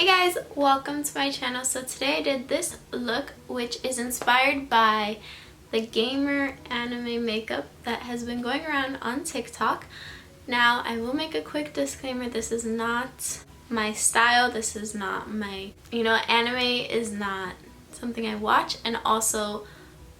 Hey guys, welcome to my channel. So today I did this look which is inspired by the gamer anime makeup that has been going around on TikTok. Now I will make a quick disclaimer, this is not my style, this is not my, anime is not something I watch, and also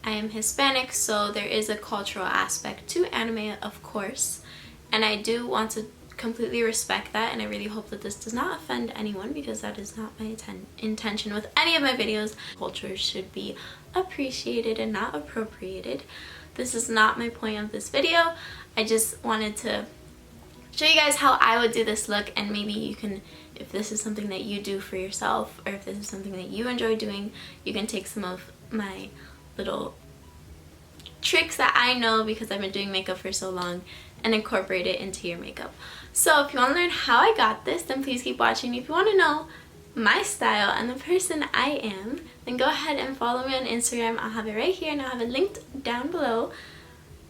I am Hispanic, so there is a cultural aspect to anime, of course, and I do want to completely respect that, and I really hope that this does not offend anyone because that is not my intention with any of my videos. Culture should be appreciated and not appropriated. This is not my point of this video. I just wanted to show you guys how I would do this look, and maybe you can, if this is something that you do for yourself or if this is something that you enjoy doing, you can take some of my little tricks that I know because I've been doing makeup for so long and incorporate it into your makeup. So if you want to learn how I got this, then please keep watching. If you want to know my style and the person I am, then go ahead and follow me on Instagram. I'll have it right here and I'll have it linked down below.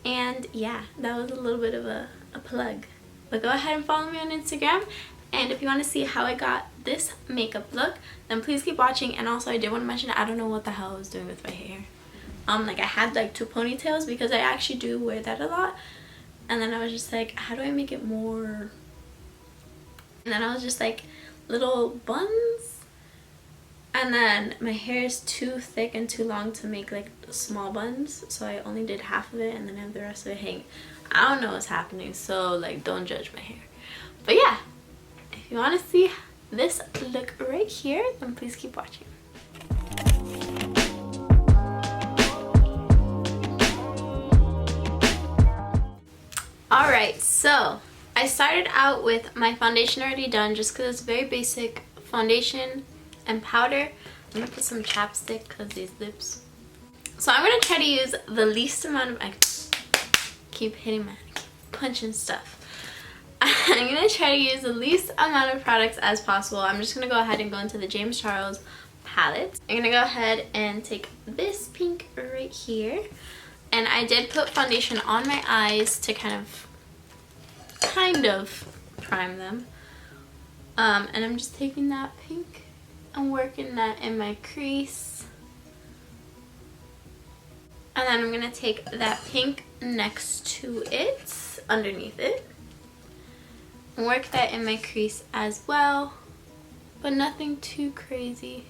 And yeah, that was a little bit of a plug. But go ahead and follow me on Instagram. And if you want to see how I got this makeup look, then please keep watching. And also I did want to mention, I don't know what the hell I was doing with my hair. Like I had like 2 ponytails because I actually do wear that a lot. And then I was just like, how do I make it more? And then I was just like, little buns. And then my hair is too thick and too long to make like small buns. So I only did half of it and then I have the rest of it hanging. I don't know what's happening, so like don't judge my hair. But yeah, if you want to see this look right here, then please keep watching. Alright, so I started out with my foundation already done just because it's very basic foundation and powder. I'm going to put some chapstick because these lips. So I'm going to try to use the least amount of, I keep hitting my, keep punching stuff. I'm going to try to use the least amount of products as possible. I'm just going to go ahead and go into the James Charles palette. I'm going to go ahead and take this pink right here. And I did put foundation on my eyes to kind of prime them. And I'm just taking that pink and working that in my crease. And then I'm going to take that pink next to it, underneath it, and work that in my crease as well. But nothing too crazy.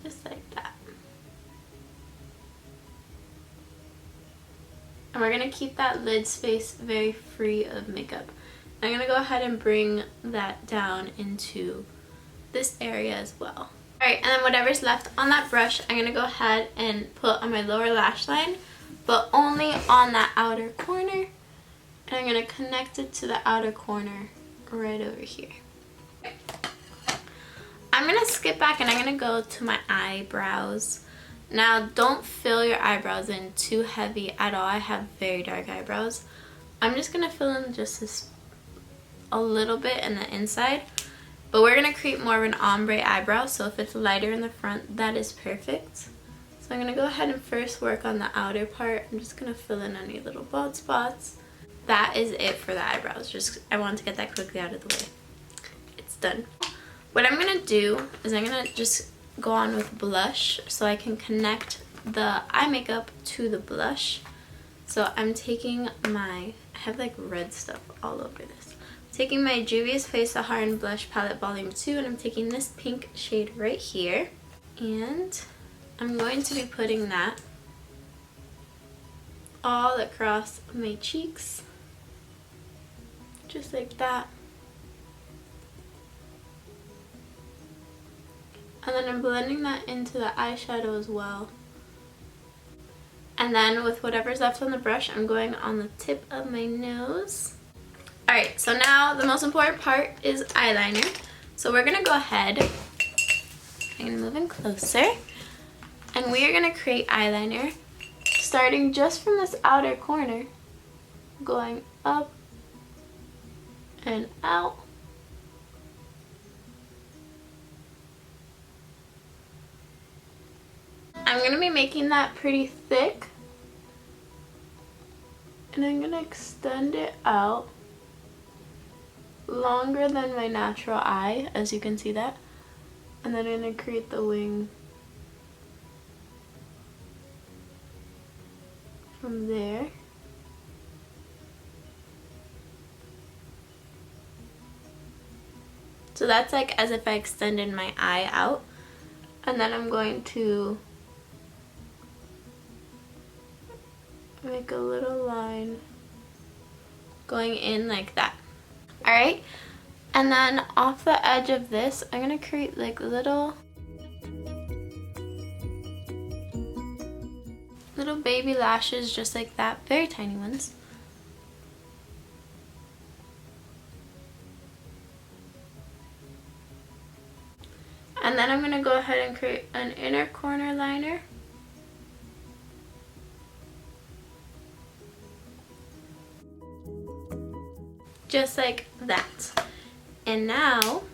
Just like that. And we're going to keep that lid space very free of makeup. I'm going to go ahead and bring that down into this area as well. Alright, and then whatever's left on that brush, I'm going to go ahead and put on my lower lash line, but only on that outer corner. And I'm going to connect it to the outer corner right over here. I'm going to skip back and I'm going to go to my eyebrows. Now, don't fill your eyebrows in too heavy at all. I have very dark eyebrows. I'm just going to fill in just a little bit in the inside. But we're going to create more of an ombre eyebrow. So if it's lighter in the front, that is perfect. So I'm going to go ahead and first work on the outer part. I'm just going to fill in any little bald spots. That is it for the eyebrows. I wanted to get that quickly out of the way. It's done. What I'm going to do is I'm going to just go on with blush so I can connect the eye makeup to the blush. So I'm taking I have like red stuff all over this. I'm taking my Juvia's Face the Hardened Blush Palette Volume 2, and I'm taking this pink shade right here. And I'm going to be putting that all across my cheeks. Just like that. And then I'm blending that into the eyeshadow as well. And then with whatever's left on the brush, I'm going on the tip of my nose. Alright, so now the most important part is eyeliner. So we're going to go ahead, I'm going to move in closer, and we are going to create eyeliner starting just from this outer corner, going up and out. I'm going to be making that pretty thick, and I'm going to extend it out longer than my natural eye, as you can see that. And then I'm going to create the wing from there. So that's like as if I extended my eye out. And then I'm going to make a little line going in like that. Alright, and then off the edge of this, I'm going to create like little baby lashes just like that, very tiny ones. And then I'm going to go ahead and create an inner corner liner. Just like that. And now,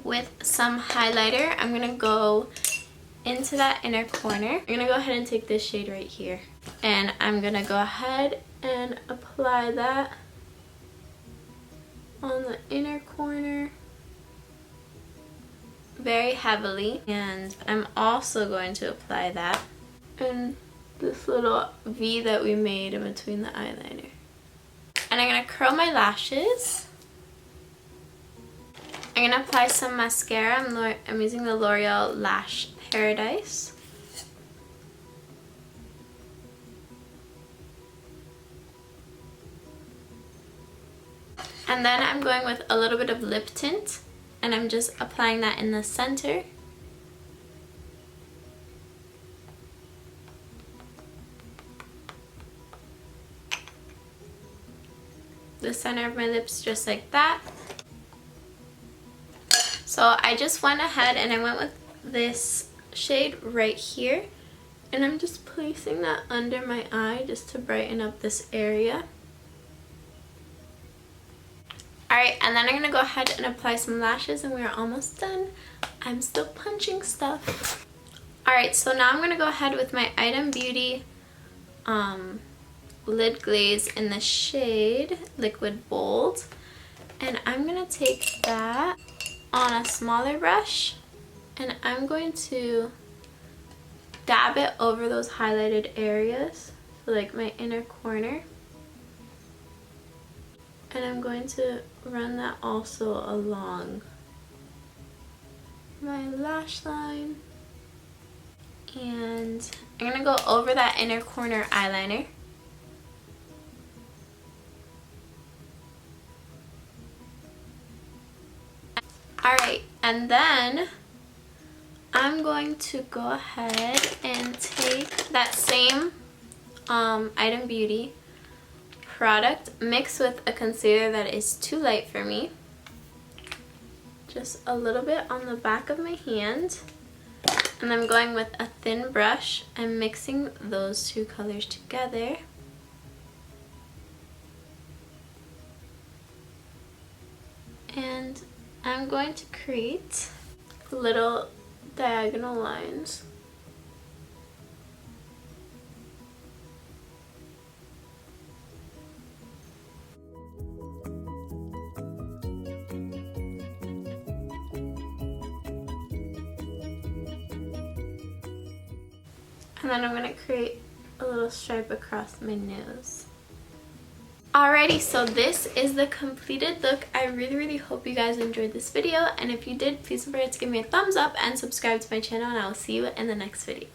with some highlighter, I'm going to go into that inner corner. I'm going to go ahead and take this shade right here. And I'm going to go ahead and apply that on the inner corner very heavily. And I'm also going to apply that in this little V that we made in between the eyeliner. And I'm going to curl my lashes. I'm going to apply some mascara. I'm using the L'Oreal Lash Paradise. And then I'm going with a little bit of lip tint. And I'm just applying that in the center. The center of my lips, just like that. So I just went ahead and I went with this shade right here, and I'm just placing that under my eye just to brighten up this area. Alright, and then I'm going to go ahead and apply some lashes, and we're almost done. I'm still punching stuff. Alright, so now I'm going to go ahead with my Item Beauty lid glaze in the shade Liquid Bold, and I'm going to take that on a smaller brush, and I'm going to dab it over those highlighted areas, so like my inner corner, and I'm going to run that also along my lash line, and I'm going to go over that inner corner eyeliner. Alright, and then I'm going to go ahead and take that same Item Beauty product, mix with a concealer that is too light for me. Just a little bit on the back of my hand. And I'm going with a thin brush and mixing those two colors together. And I'm going to create little diagonal lines. And then I'm going to create a little stripe across my nose. Alrighty, so this is the completed look. I really hope you guys enjoyed this video, and if you did, please don't forget to give me a thumbs up and subscribe to my channel, and I will see you in the next video.